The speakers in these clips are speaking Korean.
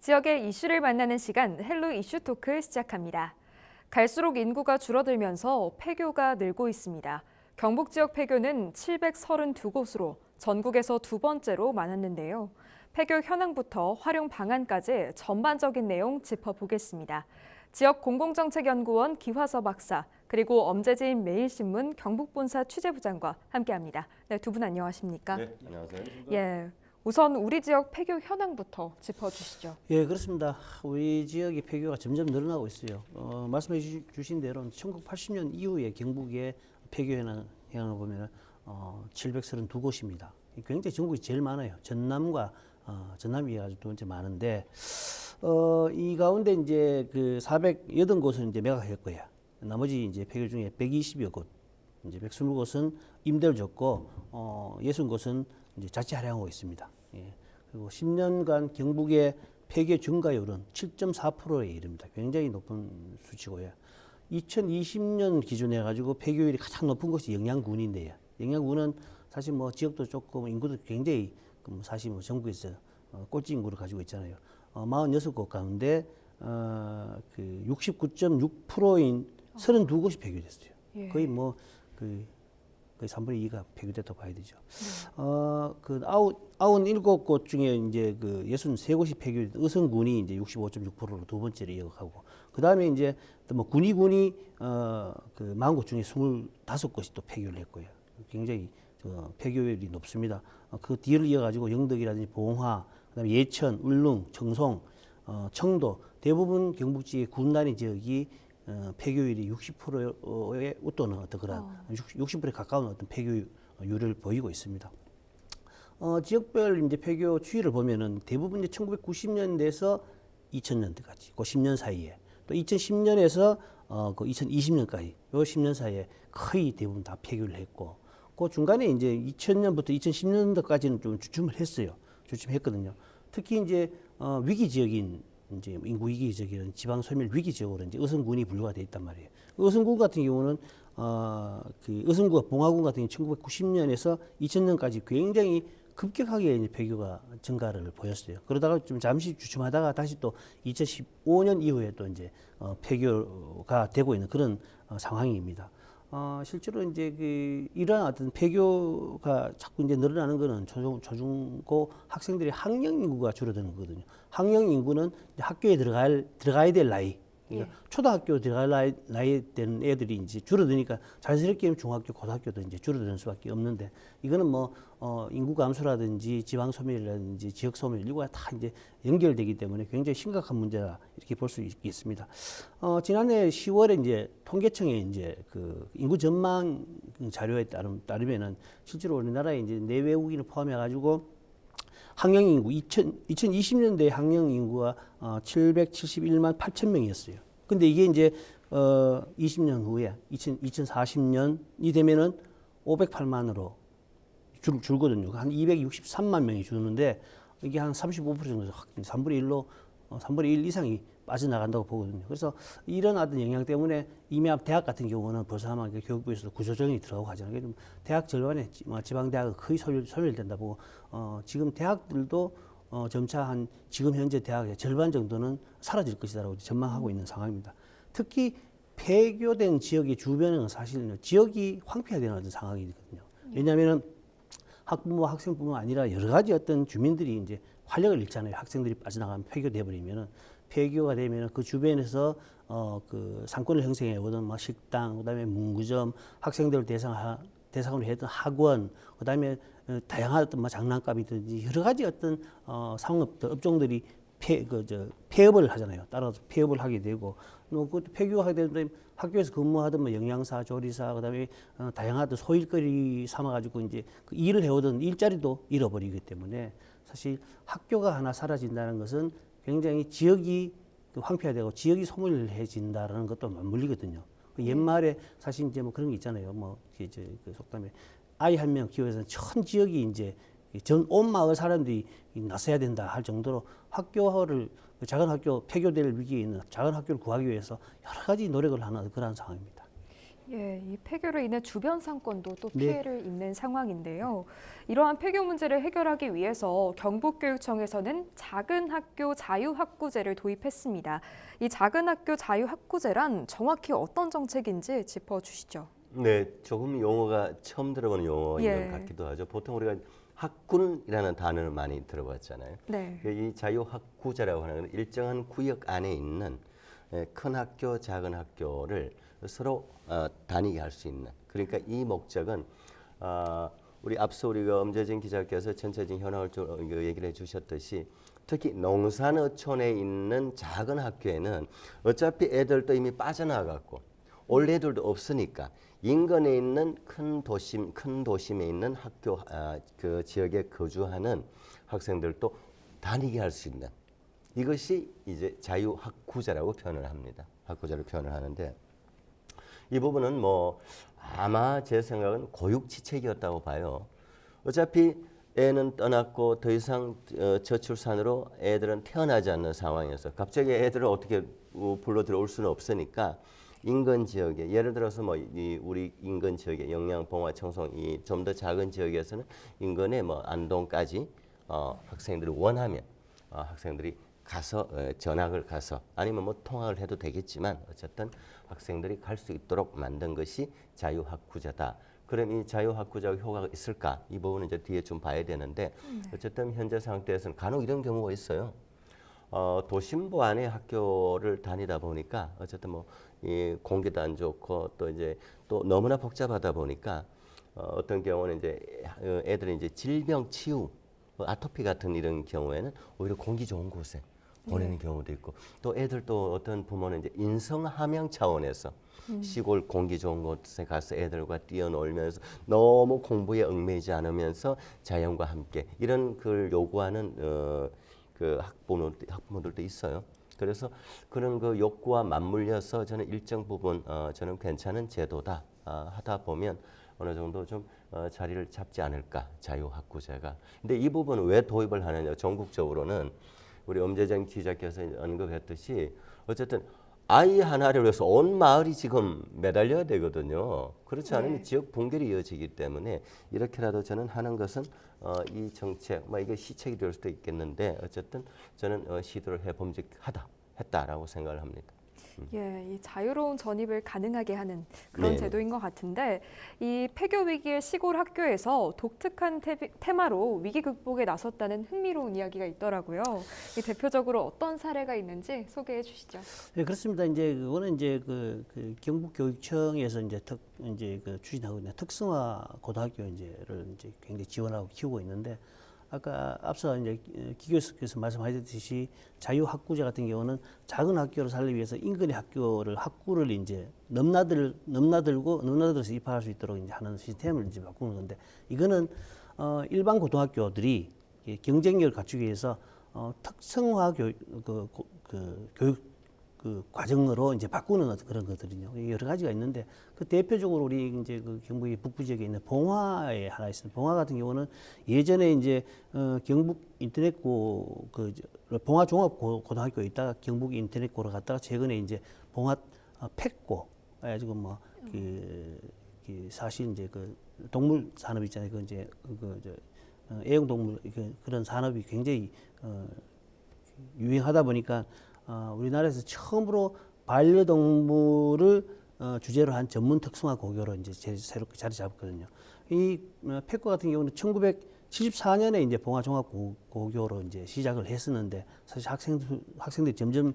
지역의 이슈를 만나는 시간 헬로 이슈 토크 시작합니다. 갈수록 인구가 줄어들면서 폐교가 늘고 있습니다. 경북 지역 폐교는 732곳으로 전국에서 두 번째로 많았는데요. 폐교 현황부터 활용 방안까지 전반적인 내용 짚어보겠습니다. 지역 공공정책연구원 기화서 박사, 그리고 엄재진 매일신문 경북본사 취재부장과 함께합니다. 네, 두 분 안녕하십니까? 네, 안녕하세요. 예, 우선 우리 지역 폐교 현황부터 짚어주시죠. 예, 그렇습니다. 우리 지역의 폐교가 점점 늘어나고 있어요. 말씀해 주신 대로 1980년 이후에 경북의 폐교 현황을 보면 732곳입니다. 굉장히 전국이 제일 많아요. 전남과 전남이 아주 두 번째 많은데 이 가운데 이제 그 480곳은 이제 매각했고요. 나머지 이제 폐교 중에 120여 곳, 이제 120곳은 임대를 줬고 60곳은 이제 자체 할애하고 있습니다. 예. 그리고 10년간 경북의 폐교 증가율은 7.4%에 이릅니다. 굉장히 높은 수치고요. 2020년 기준에 가지고 폐교율이 가장 높은 것이 영양군인데요. 영양군은 사실 뭐 지역도 조금 인구도 굉장히 사실 뭐 전국에서 꼴찌 인구를 가지고 있잖아요. 46곳 가운데 그 69.6%인 32곳이 폐교됐어요. 예. 거의 뭐 거의 3분의 2가 폐교됐다고 봐야 되죠. 그 97곳 중에 이제 그 63곳이 폐교된 의성군이 이제 65.6%로 두 번째로 이어가고, 그 다음에 이제 뭐 군이 그 40곳 중에 25곳이 또 폐교를 했고요. 굉장히 폐교율이 높습니다. 그 뒤를 이어가지고 영덕이라든지 봉화, 그다음에 예천, 울릉, 청송, 청도 대부분 경북지의 군단위 지역이 폐교율이 60%에 웃도는 어떤 그런 60%에 가까운 어떤 폐교율을 보이고 있습니다. 지역별 이제 폐교 추이를 보면은 대부분 이제 1990년대에서 2000년대까지 그 10년 사이에, 또 2010년에서 그 2020년까지 요 10년 사이에 거의 대부분 다 폐교를 했고, 그 중간에 이제 2000년부터 2010년도까지는 좀 주춤을 했어요. 주춤했거든요. 특히 이제 위기 지역인 이제 인구 위기 지역이나 지방 소멸 위기 지역으로 이제 의성군이 분류가 돼 있단 말이에요. 의성군 같은 경우는 그 의성구와 봉화군 같은 경우 1990년에서 2000년까지 굉장히 급격하게 이제 폐교가 증가를 보였어요. 그러다가 좀 잠시 주춤하다가 다시 또 2015년 이후에 또 이제 폐교가 되고 있는 그런 상황입니다. 실제로 이제 이러한 어떤 폐교가 자꾸 이제 늘어나는 거는 초중고 학생들의 학령 인구가 줄어드는 거거든요. 학령 인구는 학교에 들어가야 될 나이, 그러니까 초등학교 들어갈 나이 되는 애들이 이제 줄어드니까 자연스럽게 중학교, 고등학교도 이제 줄어드는 수밖에 없는데, 이거는 뭐 인구 감소라든지 지방 소멸이라든지 지역 소멸 이거가 다 이제 연결되기 때문에 굉장히 심각한 문제다 이렇게 볼 수 있겠습니다. 지난해 10월에 이제 통계청의 이제 그 인구 전망 자료에 따르면은 실제로 우리나라에 이제 내외국인을 포함해 가지고 학령 인구 2020년대 학령 인구가 771만 8천 명이었어요. 근데 이게 이제 20년 후에 2040년이 되면은 508만으로 줄거든요. 한 263만 명이 주는데 이게 한 35% 정도 3분의 1 이상이 빠져나간다고 보거든요. 그래서 이런 어떤 영향 때문에 이미 대학 같은 경우는 벌써 아마 교육부에서도 구조조정이 들어가고 하잖아요. 대학 절반에 지방대학은 거의 소멸된다 보고, 지금 대학들도 점차 한 지금 현재 대학의 절반 정도는 사라질 것이다라고 전망하고 있는 상황입니다. 특히 폐교된 지역의 주변은 사실은 지역이 황폐화되는 어떤 상황이거든요. 왜냐하면은 학부모, 학생뿐만 아니라 여러 가지 어떤 주민들이 이제 활력을 잃잖아요. 학생들이 빠져나가면 폐교돼 버리면은, 폐교가 되면은 그 주변에서 그 상권을 형성해 오던 뭐 식당, 그다음에 문구점, 학생들을 대상으로 했던 학원, 그다음에 다양한 어떤 뭐 장난감이든지 여러 가지 어떤 상업들, 업종들이 폐업을 하잖아요. 따라서 폐업을 하게 되고, 그 폐교하게 되는데 학교에서 근무하던 뭐 영양사, 조리사, 그다음에 다양한 어떤 소일거리 삼아가지고 이제 그 일을 해오던 일자리도 잃어버리기 때문에 사실 학교가 하나 사라진다는 것은 굉장히 지역이 황폐화되고 지역이 소멸해진다라는 것도 맞물리거든요. 옛말에 사실 이제 뭐 그런 게 있잖아요. 뭐 이제 그 속담에 아이 한 명 키워서 전 지역이 이제 온 마을 사람들이 나서야 된다 할 정도로 학교를 작은 학교 폐교될 위기에 있는 작은 학교를 구하기 위해서 여러 가지 노력을 하는 그런 상황입니다. 예, 이 폐교로 인해 주변 상권도 또 네. 피해를 입는 상황인데요. 이러한 폐교 문제를 해결하기 위해서 경북교육청에서는 작은 학교 자유학구제를 도입했습니다. 이 작은 학교 자유학구제란 정확히 어떤 정책인지 짚어주시죠. 네, 조금 용어가 처음 들어보는 용어인 예. 것 같기도 하죠. 보통 우리가 학군이라는 단어를 많이 들어봤잖아요. 네. 이 자유학구제라고 하는 건 일정한 구역 안에 있는 큰 학교, 작은 학교를 서로 다니게 할 수 있는. 그러니까 이 목적은 우리 앞서 우리가 엄재진 기자께서 전체적인 현황을 좀 얘기를 해주셨듯이 특히 농산어촌에 있는 작은 학교에는 어차피 애들도 이미 빠져나갔고 올 애들도 없으니까 인근에 있는 큰 도심에 있는 학교 그 지역에 거주하는 학생들도 다니게 할 수 있는 이것이 이제 자유학구제라고 표현을 합니다. 학구제로 표현을 하는데 이 부분은 뭐 아마 제 생각은 고육지책이었다고 봐요. 어차피 애는 떠났고 더 이상 저출산으로 애들은 태어나지 않는 상황이어서 갑자기 애들을 어떻게 불러 들어올 수는 없으니까 인근 지역에 예를 들어서 뭐 우리 인근 지역에 영양, 봉화, 청송 이 좀 더 작은 지역에서는 인근에 뭐 안동까지 학생들이 원하면 학생들이 가서 전학을 가서 아니면 뭐 통학을 해도 되겠지만 어쨌든 학생들이 갈 수 있도록 만든 것이 자유학구제다. 그럼 이 자유학구제가 효과가 있을까? 이 부분은 이제 뒤에 좀 봐야 되는데 어쨌든 현재 상태에서는 간혹 이런 경우가 있어요. 도심부 안에 학교를 다니다 보니까 어쨌든 뭐 이 공기도 안 좋고 또 이제 또 너무나 복잡하다 보니까 어떤 경우는 이제 애들이 이제 질병 치유 아토피 같은 이런 경우에는 오히려 공기 좋은 곳에 보내는 경우도 있고 또 애들 또 어떤 부모는 이제 인성 함양 차원에서 시골 공기 좋은 곳에 가서 애들과 뛰어놀면서 너무 공부에 얽매이지 않으면서 자연과 함께 이런 걸 요구하는 그 학부모들도 있어요. 그래서 그런 그 욕구와 맞물려서 저는 일정 부분 저는 괜찮은 제도다 하다 보면 어느 정도 좀 자리를 잡지 않을까 자유학구제가. 근데 이 부분은 왜 도입을 하느냐? 전국적으로는 우리 엄재정 기자께서 언급했듯이 어쨌든 아이 하나를 위해서 온 마을이 지금 매달려야 되거든요. 그렇지 않으면 네. 지역 붕괴로 이어지기 때문에 이렇게라도 저는 하는 것은 이 정책, 뭐 이게 시책이 될 수도 있겠는데 어쨌든 저는 시도를 했다라고 생각을 합니다. 예, 이 자유로운 전입을 가능하게 하는 그런 네. 제도인 것 같은데 이 폐교 위기의 시골 학교에서 독특한 테마로 위기 극복에 나섰다는 흥미로운 이야기가 있더라고요. 이 대표적으로 어떤 사례가 있는지 소개해 주시죠. 네, 그렇습니다. 이제 그거는 이제 그 경북교육청에서 이제 그 추진하고 있는 특성화 고등학교 이제를 이제 굉장히 지원하고 키우고 있는데 아까 앞서 이제 기 교수께서 말씀하셨듯이 자유학구제 같은 경우는 작은 학교를 살리기 위해서 인근의 학구를 이제 넘나들어서 입학할 수 있도록 이제 하는 시스템을 이제 바꾸는 건데 이거는 일반 고등학교들이 경쟁력을 갖추기 위해서 특성화 교육 과정으로 이제 바꾸는 그런 것들이요. 여러 가지가 있는데 그 대표적으로 우리 이제 그 경북의 북부 지역에 있는 봉화에 하나 있습니다. 봉화 같은 경우는 예전에 이제 경북 인터넷고 봉화 종합 고등학교에 있다가 경북 인터넷고로 갔다가 최근에 이제 봉화 펫고 해가지고 사실 이제 그 동물 산업 있잖아요. 그 이제 애용동물 그런 산업이 굉장히 유행하다 보니까 우리나라에서 처음으로 반려동물을 주제로 한 전문 특성화 고교로 이제 새롭게 자리 잡았거든요. 이 펫고 같은 경우는 1974년에 이제 봉화 종합 고교로 이제 시작을 했었는데 사실 학생들이 점점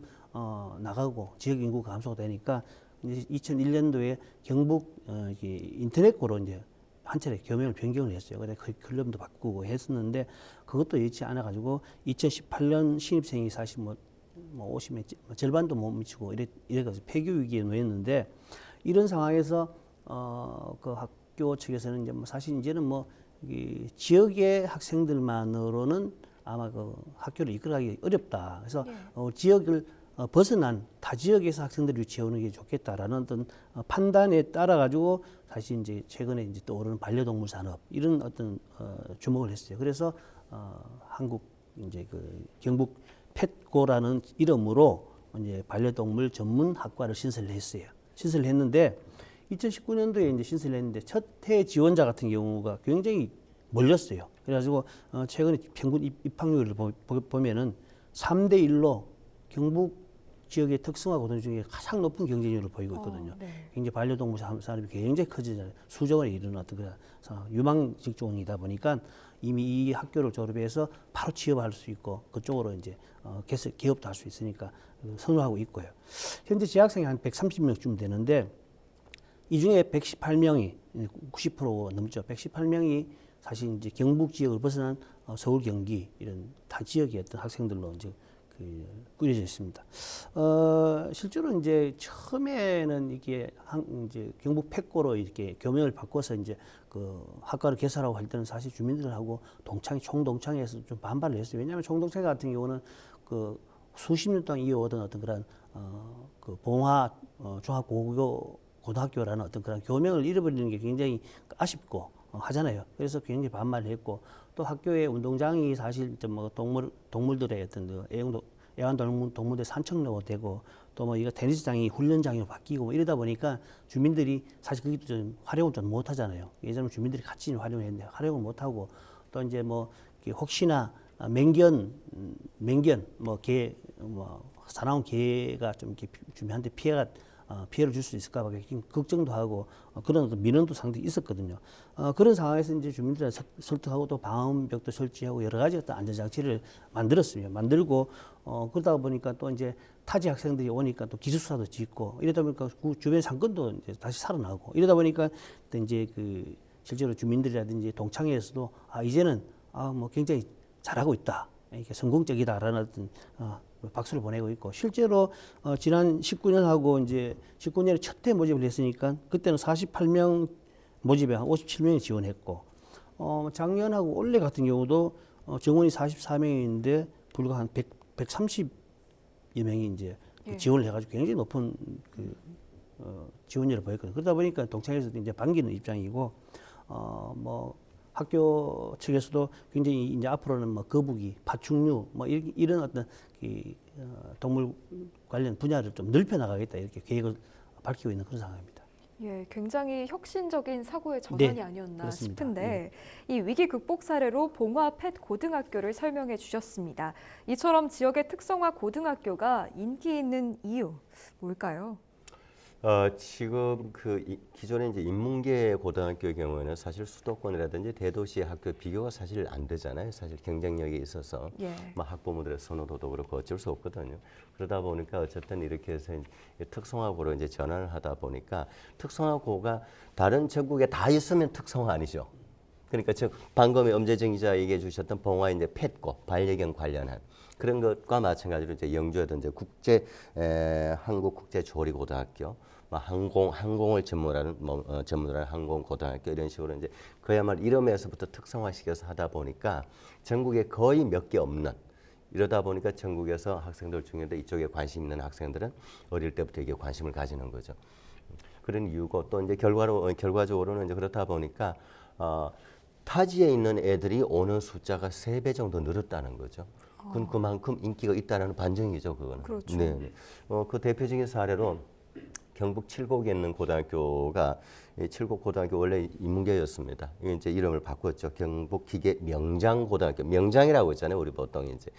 나가고 지역 인구가 감소가 되니까 이제 2001년도에 경북 인터넷고로 이제 한 차례 교명을 변경을 했어요. 근데 그 클럽도 바꾸고 했었는데 그것도 여의치 않아 가지고 2018년 신입생이 사실 뭐 50명 절반도 못 미치고 이래가지고 폐교 위기에 놓였는데 이런 상황에서 그 학교 측에서는 이제 뭐 사실 이제는 뭐 지역의 학생들만으로는 아마 그 학교를 이끌어가기 어렵다. 그래서 지역을 벗어난 타 지역에서 학생들을 채우는 게 좋겠다라는 어떤 판단에 따라 가지고 사실 이제 최근에 이제 떠오르는 반려동물 산업 이런 어떤 주목을 했어요. 그래서 한국 이제 그 경북 펫고라는 이름으로 이제 반려동물 전문 학과를 신설을 했어요. 신설을 했는데 2019년도에 이제 신설을 했는데 첫 해 지원자 같은 경우가 굉장히 몰렸어요. 그래가지고 최근에 평균 입학률을 보면은 3대 1로 경북 지역의 특성화 고등 중에 가장 높은 경쟁률을 보이고 있거든요. 네. 굉장히 반려동물 산업이 굉장히 커지잖아요. 수조 원에 이르는 어떤 그런 유망 직종이다 보니까 이미 이 학교를 졸업해서 바로 취업할 수 있고 그쪽으로 이제 개업도 할 수 있으니까 선호하고 있고요. 현재 재학생이 한 130명쯤 되는데 이 중에 118명이 90% 넘죠. 118명이 사실 이제 경북 지역을 벗어난 서울, 경기 이런 타 지역의 어떤 학생들로 이제 꾸려져 있습니다. 실제로 이제 처음에는 이게 이제 경북 팩고로 이렇게 교명을 바꿔서 이제 그 학과를 개설하고 할 때는 사실 주민들하고 총동창회에서 좀 반발을 했어요. 왜냐하면 총동창회 같은 경우는 그 수십 년 동안 이어오던 어떤 그런 그 봉화 고등학교라는 어떤 그런 교명을 잃어버리는 게 굉장히 아쉽고 하잖아요. 그래서 굉장히 반발을 했고 또 학교의 운동장이 사실 뭐 동물들의 어떤 그 애완동물들 산책로가 되고 또 뭐 이거 테니스장이 훈련장으로 바뀌고 뭐 이러다 보니까 주민들이 사실 그게 좀 활용을 좀 못하잖아요. 예전에 주민들이 같이 활용했는데 활용을 못하고 또 이제 뭐 혹시나 맹견 뭐 사나운 개가 좀 이렇게 주민한테 피해를 줄 수 있을까 봐 걱정도 하고 그런 어떤 민원도 상당히 있었거든요. 그런 상황에서 이제 주민들을 설득하고 또 방음벽도 설치하고 여러 가지 어떤 안전장치를 만들었습니다. 만들고 그러다 보니까 또 이제 타지 학생들이 오니까 또 기숙사도 짓고 이러다 보니까 그 주변 상권도 이제 다시 살아나고 이러다 보니까 또 이제 그 실제로 주민들이라든지 동창회에서도 이제는 뭐 굉장히 잘하고 있다. 이렇게 성공적이다라는 어떤 박수를 보내고 있고 실제로 지난 19년하고 이제 19년에 첫 해 모집을 했으니까 그때는 48명 모집에 한 57명이 지원했고 작년하고 올해 같은 경우도 정원이 44명인데 불과 한 130여 명이 이제 지원을 해가지고 굉장히 높은 지원율을 보였거든요. 그러다 보니까 동창회에서도 이제 반기는 입장이고 뭐 학교 측에서도 굉장히 이제 앞으로는 뭐 거북이, 파충류 뭐 이런 어떤 동물 관련 분야를 좀 넓혀 나가겠다 이렇게 계획을 밝히고 있는 그런 상황입니다. 예, 굉장히 혁신적인 사고의 전환이 네, 아니었나 그렇습니다. 싶은데 이 위기 극복 사례로 봉화 팻 고등학교를 설명해 주셨습니다. 이처럼 지역의 특성화 고등학교가 인기 있는 이유 뭘까요? 지금 기존에 이제 인문계 고등학교의 경우에는 사실 수도권이라든지 대도시 학교 비교가 사실 안 되잖아요. 사실 경쟁력이 있어서 뭐 학부모들의 선호도도 그렇고 어쩔 수 없거든요. 그러다 보니까 어쨌든 이렇게 해서 특성화고로 이제 전환을 하다 보니까 특성화고가 다른 전국에 다 있으면 특성화 아니죠. 그러니까 방금 엄재정 기자 얘기해 주셨던 봉화 이제 팻고 반려견 관련한 그런 것과 마찬가지로 이제 영주에도 이제 한국국제조리고등학교, 뭐 항공을 전문하는 항공고등학교 이런 식으로 이제 그야말로 이름에서부터 특성화시켜서 하다 보니까 전국에 거의 몇 개 없는 이러다 보니까 전국에서 학생들 중에도 이쪽에 관심 있는 학생들은 어릴 때부터 이게 관심을 가지는 거죠. 그런 이유고 또 이제 결과적으로는 이제 그렇다 보니까 타지에 있는 애들이 오는 숫자가 3배 정도 늘었다는 거죠. 그건 그만큼 인기가 있다는 반증이죠, 그거는. 그렇죠. 네. 그 대표적인 사례로 경북 칠곡에 있는 고등학교가 칠곡 고등학교 원래 인문계였습니다. 이게 이제 이름을 바꿨죠. 경북 기계 명장 고등학교. 명장이라고 했잖아요. 우리 보통 이제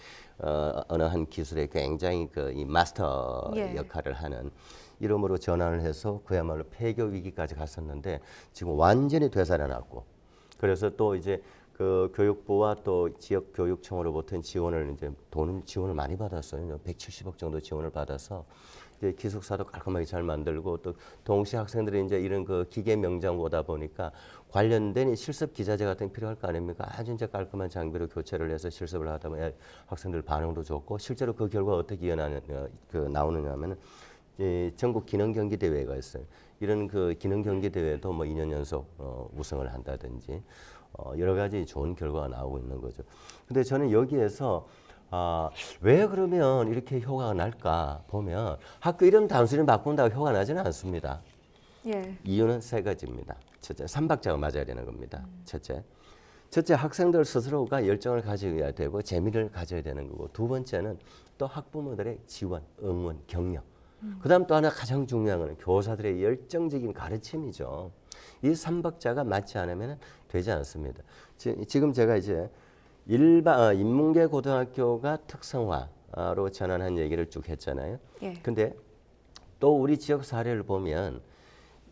어느 한 기술에 굉장히 이 마스터 역할을 하는 이름으로 전환을 해서 그야말로 폐교 위기까지 갔었는데 지금 완전히 되살아났고 그래서 또 이제 그 교육부와 또 지역 교육청으로부터 지원을 지원을 많이 받았어요. 170억 정도 지원을 받아서 이제 기숙사도 깔끔하게 잘 만들고 또 동시에 학생들이 이제 이런 기계 명장고다 보니까 관련된 실습 기자재 같은 게 필요할 거 아닙니까? 아주 이제 깔끔한 장비로 교체를 해서 실습을 하다 보면 학생들 반응도 좋고 실제로 그 결과 어떻게 나오느냐면은 전국 기능 경기 대회가 있어요. 이런 기능 경기 대회도 뭐 2년 연속 우승을 한다든지 여러 가지 좋은 결과가 나오고 있는 거죠. 근데 저는 여기에서 왜 그러면 이렇게 효과가 날까 보면 학교 이름 단순히 바꾼다고 효과가 나지는 않습니다. 이유는 3가지입니다. 첫째, 3박자가 맞아야 되는 겁니다. 첫째, 학생들 스스로가 열정을 가져야 되고 재미를 가져야 되는 거고 두 번째는 또 학부모들의 지원, 응원, 격려 그다음 또 하나 가장 중요한 거는 교사들의 열정적인 가르침이죠. 이 삼박자가 맞지 않으면 되지 않습니다. 지금 제가 이제 인문계 고등학교가 특성화로 전환한 얘기를 쭉 했잖아요. 예. 근데 또 우리 지역 사례를 보면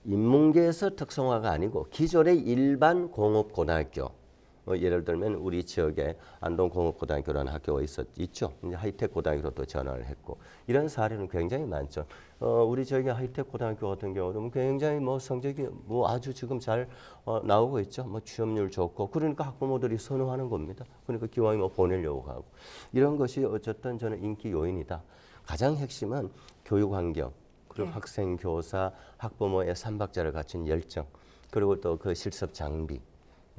인문계에서 특성화가 아니고 기존의 일반 공업고등학교, 예를 들면 우리 지역에 안동공업고등학교라는 학교가 있죠. 이제 하이텍 고등학교로 또 전환을 했고 이런 사례는 굉장히 많죠. 우리 지역의 하이텍 고등학교 같은 경우는 굉장히 뭐 성적이 뭐 아주 지금 잘 나오고 있죠. 뭐 취업률 좋고 그러니까 학부모들이 선호하는 겁니다. 그러니까 기왕이 뭐 보내려고 하고 이런 것이 어쨌든 저는 인기 요인이다. 가장 핵심은 교육 환경. 그리고 네. 학생, 교사, 학부모의 삼박자를 갖춘 열정, 그리고 또 그 실습 장비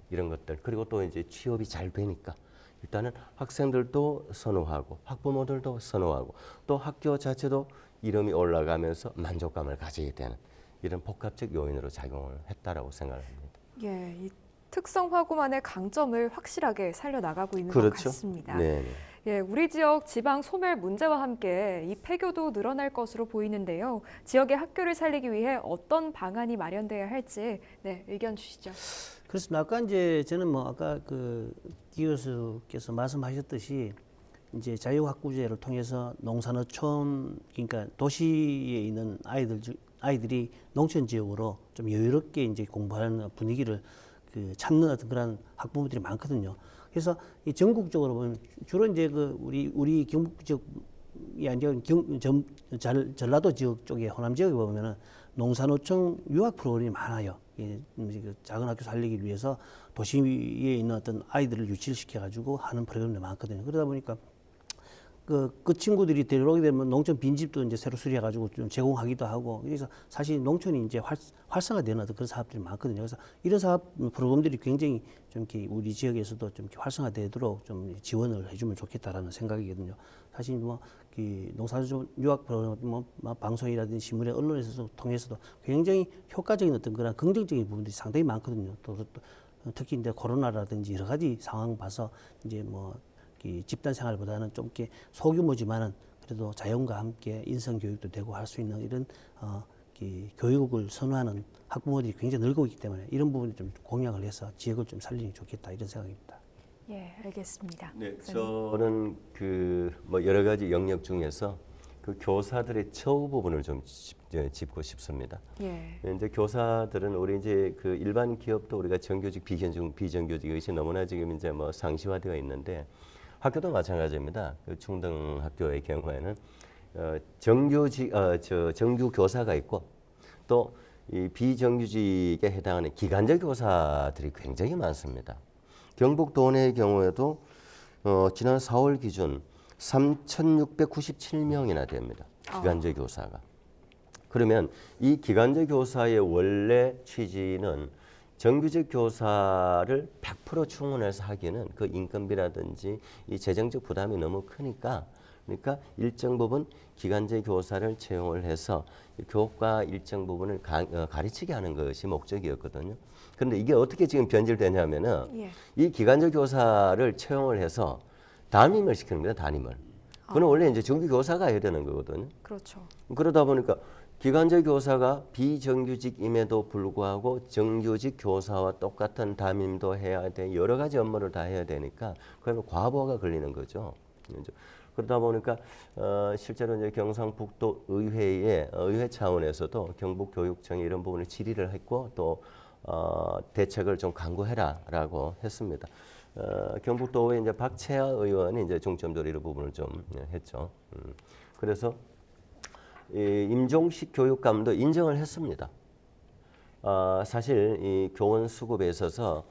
이런 것들, 그리고 또 이제 취업이 잘 되니까 일단은 학생들도 선호하고 학부모들도 선호하고 또 학교 자체도 이름이 올라가면서 만족감을 가지게 되는 이런 복합적 요인으로 작용을 했다라고 생각합니다. 예, 이 특성화고만의 강점을 확실하게 살려나가고 있는 것 그렇죠. 같습니다. 네. 예, 우리 지역 지방 소멸 문제와 함께 이 폐교도 늘어날 것으로 보이는데요. 지역의 학교를 살리기 위해 어떤 방안이 마련돼야 할지 의견 주시죠. 그렇습니다. 아까 이제 저는 뭐 아까 그 기 교수께서 말씀하셨듯이 이제 자유학구제를 통해서 농산어촌 그러니까 도시에 있는 아이들이 농촌 지역으로 좀 여유롭게 이제 공부하는 분위기를 그 찾는 어떤 그런 학부모들이 많거든요. 그래서 이 전국적으로 보면 주로 이제 그 우리 경북 지역이 아니라 전라도 지역 쪽에 호남 지역에 보면은 농산어촌 유학 프로그램이 많아요. 그 작은 학교 살리기 위해서 도시에 있는 어떤 아이들을 유치를 시켜가지고 하는 프로그램도 많거든요. 그러다 보니까 그 친구들이 데려오게 되면 농촌 빈집도 이제 새로 수리해가지고 좀 제공하기도 하고 그래서 사실 농촌이 이제 활성화되는 어떤 그런 사업들이 많거든요. 그래서 이런 사업 프로그램들이 굉장히 좀 이렇게 우리 지역에서도 좀 이렇게 활성화되도록 좀 지원을 해주면 좋겠다라는 생각이거든요. 사실 뭐 농사촌 유학 프로그램 뭐 방송이라든지 신문에 언론에서도 통해서도 굉장히 효과적인 어떤 그런 긍정적인 부분들이 상당히 많거든요. 또 특히 이제 코로나라든지 여러 가지 상황 봐서 이제 뭐 집단 생활보다는 좀 이렇게 소규모지만은 그래도 자연과 함께 인성 교육도 되고 할 수 있는 이런 교육을 선호하는 학부모들이 굉장히 늘고 있기 때문에 이런 부분이 좀 공약을 해서 지역을 좀 살리는 게 좋겠다 이런 생각입니다. 예, 알겠습니다. 네, 저는 그 뭐 여러 가지 영역 중에서 그 교사들의 처우 부분을 좀 짚고 싶습니다. 예. 이제 교사들은 우리 이제 그 일반 기업도 우리가 정규직, 비정규직 이것이 너무나 지금 이제 뭐 상시화되어 있는데 학교도 마찬가지입니다. 그 중등학교의 경우에는 정규 교사가 있고 또 이 비정규직에 해당하는 기간제 교사들이 굉장히 많습니다. 경북 도내의 경우에도 지난 4월 기준 3,697명이나 됩니다. 기간제 교사가. 그러면 이 기간제 교사의 원래 취지는 정규직 교사를 100% 충원해서 하기에는 그 인건비라든지 이 재정적 부담이 너무 크니까 그러니까 일정 부분 기간제 교사를 채용을 해서 교과 일정 부분을 가르치게 하는 것이 목적이었거든요. 그런데 이게 어떻게 지금 변질되냐면은 예. 이 기간제 교사를 채용을 해서 담임을 시키는 겁니다. 담임을. 그는 원래 이제 정규 교사가 해야 되는 거거든요. 그렇죠. 그러다 보니까 기간제 교사가 비정규직임에도 불구하고 정규직 교사와 똑같은 담임도 해야 돼 여러 가지 업무를 다 해야 되니까 그러면 과부하가 걸리는 거죠. 그러다 보니까 실제로 이제 경상북도 의회 차원에서도 경북교육청이 이런 부분을 질의를 했고 또 대책을 좀 강구해라라고 했습니다. 경북도의 이제 박채아 의원이 이제 중점적으로 이런 부분을 좀 했죠. 그래서 이 임종식 교육감도 인정을 했습니다. 사실 이 교원 수급에 있어서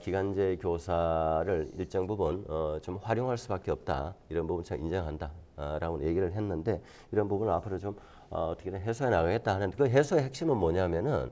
기간제 교사를 일정 부분 좀 활용할 수밖에 없다. 이런 부분 참 인정한다라고 얘기를 했는데 이런 부분을 앞으로 좀 어떻게든 해소해 나가겠다 하는 그 해소의 핵심은 뭐냐면은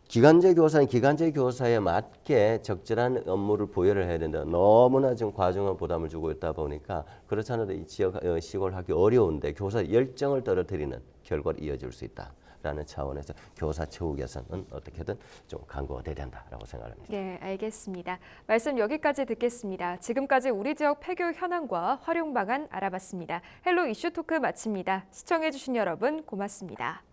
기간제 교사는 기간제 교사에 맞게 적절한 업무를 부여를 해야 된다. 너무나 지금 과중한 부담을 주고 있다 보니까 그렇지 않아도 이 지역 시골 하기 어려운데 교사 열정을 떨어뜨리는 결과로 이어질 수 있다. 된다라는 차원에서 교사 채우 개선은 어떻게든 좀 강구가 돼야 된다라고 생각합니다. 네, 알겠습니다. 말씀 여기까지 듣겠습니다. 지금까지 우리 지역 폐교 현황과 활용 방안 알아봤습니다. 헬로 이슈 토크 마칩니다. 시청해주신 여러분 고맙습니다.